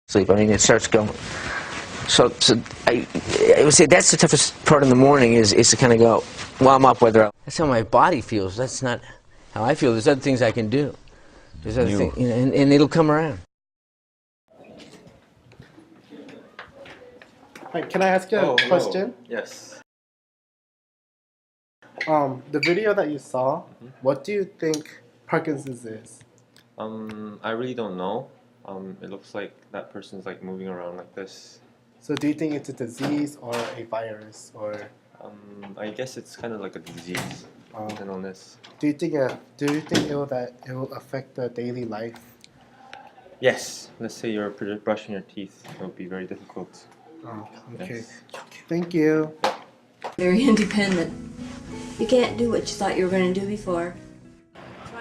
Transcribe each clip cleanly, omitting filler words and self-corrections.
sleep. I mean, it starts going. So I would say that's the toughest part in the morning is to kind of go, well, I'm up, whether that's how my body feels. That's not how I feel. There's other things I can do. There's other things, you know, and it'll come around. Hi, can I ask you a question? Yes. The video that you saw, what do you think Parkinson's is? I really don't know. It looks like that person's like moving around like this. So do you think it's a disease or a virus or? I guess it's kind of like a disease, an illness. Do you think it will affect the daily life? Yes. Let's say you're brushing your teeth. It would be very difficult. Oh, okay. Yes. Thank you. Very independent. You can't do what you thought you were going to do before.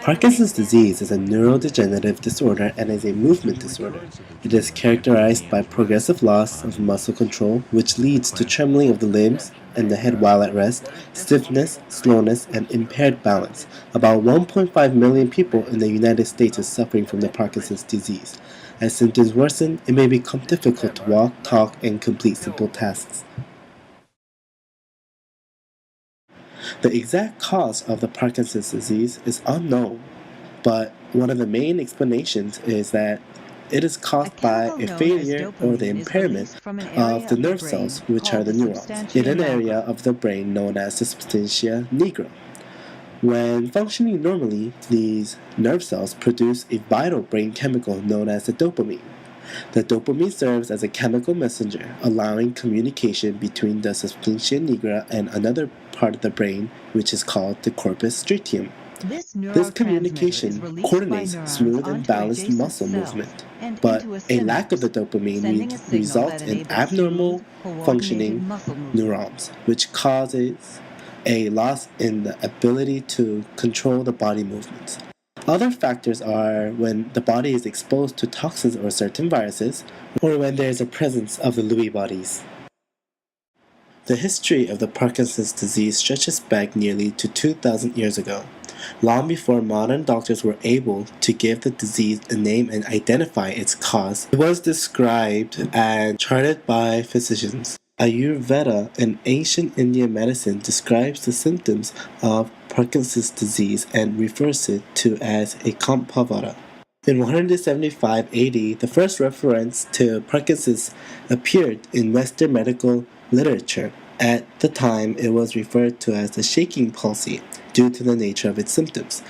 Parkinson's disease is a neurodegenerative disorder and is a movement disorder. It is characterized by progressive loss of muscle control, which leads to trembling of the limbs and the head while at rest, stiffness, slowness, and impaired balance. About 1.5 million people in the United States are suffering from the Parkinson's disease. As symptoms worsen, it may become difficult to walk, talk, and complete simple tasks. The exact cause of the Parkinson's disease is unknown, but one of the main explanations is that it is caused by a failure or the impairment of the nerve cells, which are the neurons, in an area of the brain known as the substantia nigra. When functioning normally, these nerve cells produce a vital brain chemical known as the dopamine. The dopamine serves as a chemical messenger, allowing communication between the substantia nigra and another part of the brain, which is called the corpus luteum. This communication coordinates smooth and balanced muscle movement, but a lack of the dopamine results in abnormal functioning neurons, which causes a loss in the ability to control the body movements. Other factors are when the body is exposed to toxins or certain viruses, or when there is a presence of the Lewy bodies. The history of the Parkinson's disease stretches back nearly to 2,000 years ago, long before modern doctors were able to give the disease a name and identify its cause. It was described and charted by physicians. Ayurveda, an ancient Indian medicine, describes the symptoms of Parkinson's disease and refers it to as a Kampavara. In 175 AD, the first reference to Parkinson's appeared in Western medical literature. At the time, it was referred to as the shaking palsy due to the nature of its symptoms.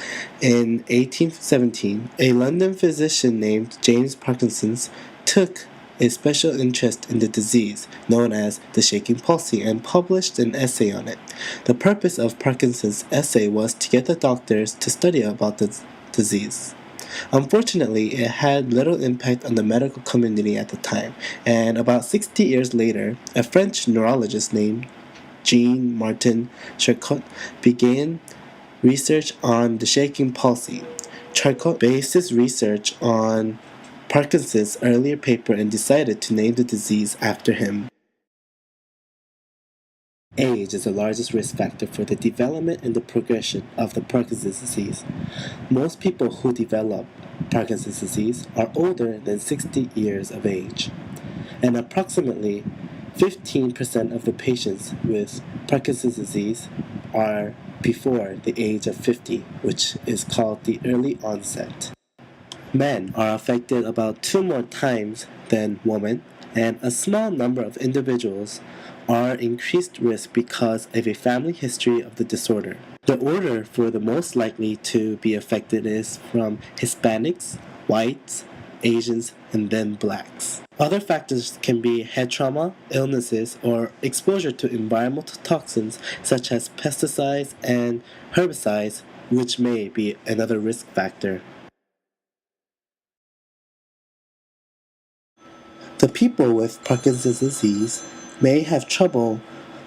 In 1817, a London physician named James Parkinson took a special interest in the disease, known as the shaking palsy, and published an essay on it. The purpose of Parkinson's essay was to get the doctors to study about the disease. Unfortunately, it had little impact on the medical community at the time, and about 60 years later, a French neurologist named Jean-Martin Charcot began research on the shaking palsy. Charcot based his research on Parkinson's earlier paper and decided to name the disease after him. Age is the largest risk factor for the development and the progression of the Parkinson's disease. Most people who develop Parkinson's disease are older than 60 years of age, and approximately 15% of the patients with Parkinson's disease are before the age of 50, which is called the early onset. Men are affected about 2 more times than women, and a small number of individuals are increased risk because of a family history of the disorder. The order for the most likely to be affected is from Hispanics, whites, Asians, and then blacks. Other factors can be head trauma, illnesses, or exposure to environmental toxins such as pesticides and herbicides, which may be another risk factor. The people with Parkinson's disease may have trouble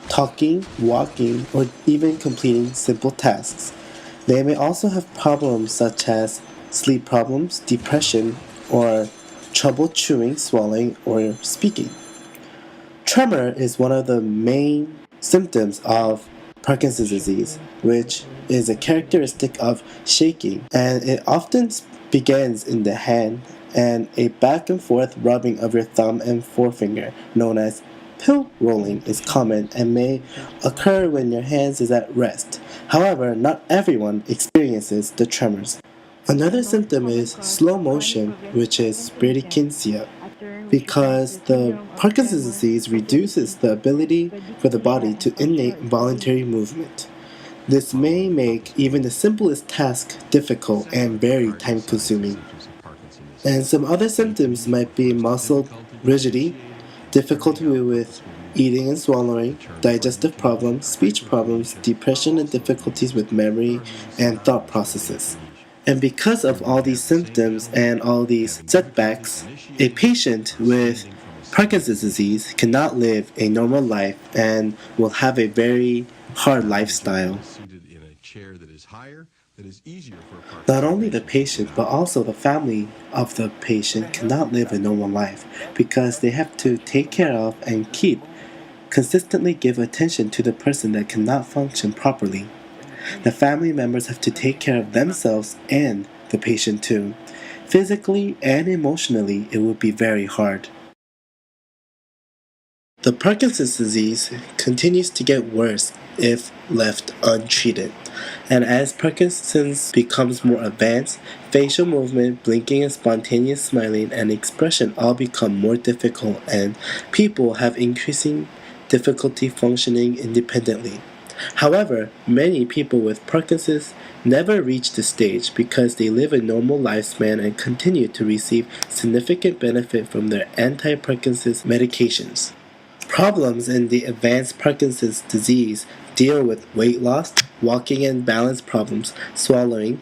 talking, walking, or even completing simple tasks. They may also have problems such as sleep problems, depression, or trouble chewing, swallowing, or speaking. Tremor is one of the main symptoms of Parkinson's disease, which is a characteristic of shaking, and it often begins in the hand, and a back and forth rubbing of your thumb and forefinger, known as pill rolling, is common and may occur when your hands is at rest. However, not everyone experiences the tremors. Another symptom is slow motion, which is bradykinesia, because the Parkinson's disease reduces the ability for the body to innate voluntary movement. This may make even the simplest task difficult and very time consuming. And some other symptoms might be muscle rigidity, difficulty with eating and swallowing, digestive problems, speech problems, depression and difficulties with memory and thought processes. And because of all these symptoms and all these setbacks, a patient with Parkinson's disease cannot live a normal life and will have a very hard lifestyle. Not only the patient, but also the family of the patient cannot live a normal life because they have to take care of and consistently give attention to the person that cannot function properly. The family members have to take care of themselves and the patient too. Physically and emotionally, it would be very hard. The Parkinson's disease continues to get worse if left untreated. And as Parkinson's becomes more advanced, facial movement, blinking and spontaneous smiling, and expression all become more difficult, and people have increasing difficulty functioning independently. However, many people with Parkinson's never reach this stage because they live a normal lifespan and continue to receive significant benefit from their anti-Parkinson's medications. Problems in the advanced Parkinson's disease deal with weight loss, walking and balance problems, swallowing,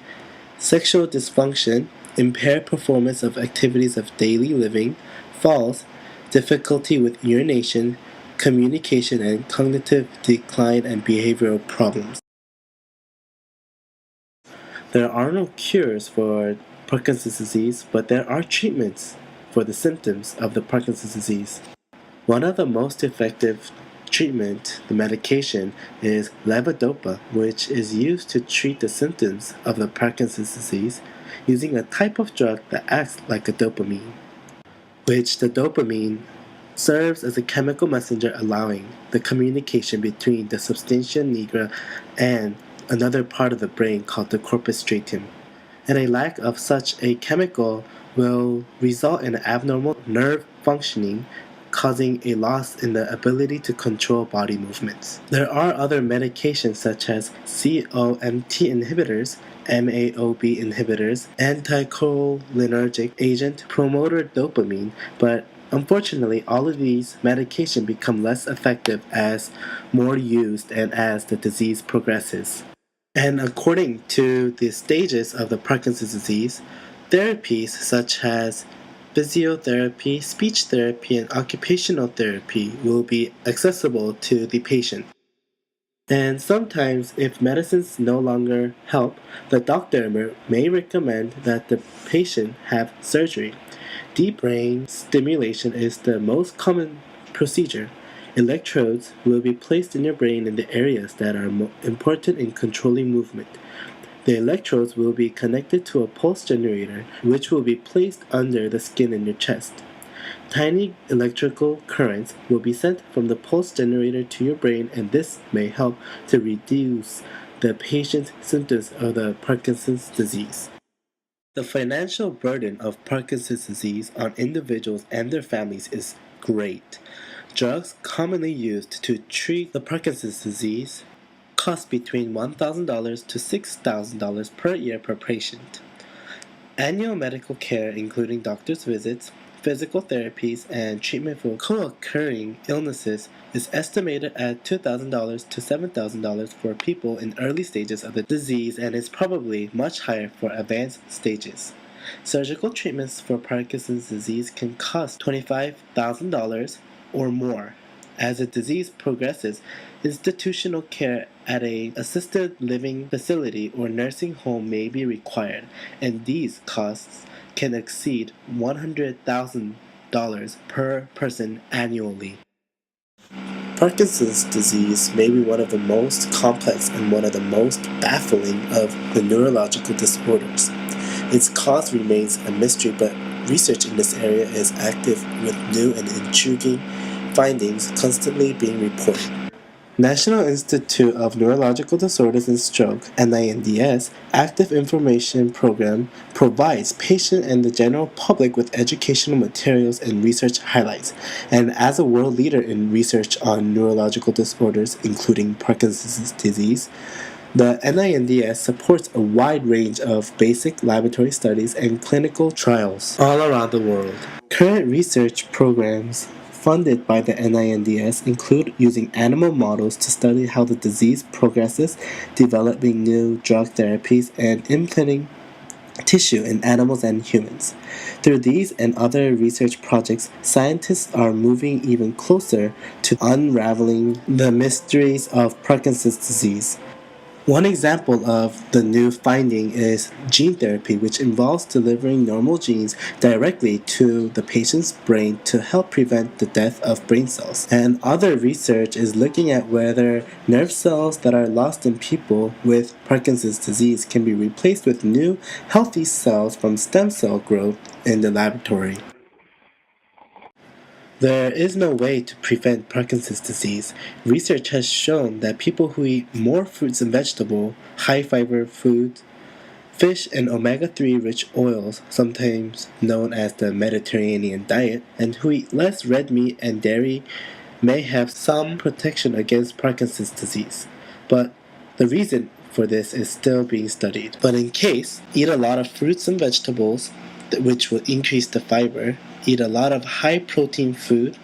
sexual dysfunction, impaired performance of activities of daily living, falls, difficulty with urination, communication and cognitive decline and behavioral problems. There are no cures for Parkinson's disease, but there are treatments for the symptoms of the Parkinson's disease. One of the most effective treatment, the medication, is levodopa, which is used to treat the symptoms of the Parkinson's disease using a type of drug that acts like a dopamine, which the dopamine serves as a chemical messenger allowing the communication between the substantia nigra and another part of the brain called the corpus stratum. And a lack of such a chemical will result in abnormal nerve functioning, causing a loss in the ability to control body movements. There are other medications such as COMT inhibitors, MAOB inhibitors, anticholinergic agent, promoter dopamine, but unfortunately all of these medications become less effective as more used and as the disease progresses. And according to the stages of the Parkinson's disease, therapies such as physiotherapy, speech therapy, and occupational therapy will be accessible to the patient. And sometimes, if medicines no longer help, the doctor may recommend that the patient have surgery. Deep brain stimulation is the most common procedure. Electrodes will be placed in your brain in the areas that are important in controlling movement. The electrodes will be connected to a pulse generator, which will be placed under the skin in your chest. Tiny electrical currents will be sent from the pulse generator to your brain, and this may help to reduce the patient's symptoms of the Parkinson's disease. The financial burden of Parkinson's disease on individuals and their families is great. Drugs commonly used to treat the Parkinson's disease cost between $1,000 to $6,000 per year per patient. Annual medical care, including doctor's visits, physical therapies, and treatment for co-occurring illnesses, is estimated at $2,000 to $7,000 for people in early stages of the disease and is probably much higher for advanced stages. Surgical treatments for Parkinson's disease can cost $25,000 or more. As the disease progresses, institutional care at an assisted living facility or nursing home may be required, and these costs can exceed $100,000 per person annually. Parkinson's disease may be one of the most complex and one of the most baffling of the neurological disorders. Its cause remains a mystery, but research in this area is active with new and intriguing findings constantly being reported. National Institute of Neurological Disorders and Stroke, NINDS, Active Information Program provides patient and the general public with educational materials and research highlights. And as a world leader in research on neurological disorders, including Parkinson's disease, the NINDS supports a wide range of basic laboratory studies and clinical trials all around the world. Current research programs funded by the NINDS include using animal models to study how the disease progresses, developing new drug therapies, and implanting tissue in animals and humans. Through these and other research projects, scientists are moving even closer to unraveling the mysteries of Parkinson's disease. One example of the new finding is gene therapy, which involves delivering normal genes directly to the patient's brain to help prevent the death of brain cells. And other research is looking at whether nerve cells that are lost in people with Parkinson's disease can be replaced with new, healthy cells from stem cell growth in the laboratory. There is no way to prevent Parkinson's disease. Research has shown that people who eat more fruits and vegetables, high-fiber foods, fish, and omega-3 rich oils, sometimes known as the Mediterranean diet, and who eat less red meat and dairy may have some protection against Parkinson's disease. But the reason for this is still being studied. But in case, eat a lot of fruits and vegetables, which will increase the fiber, eat a lot of high protein food,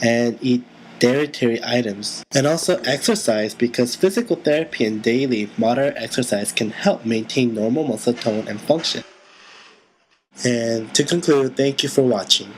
and eat dairy items. And also exercise, because physical therapy and daily moderate exercise can help maintain normal muscle tone and function. And to conclude, thank you for watching.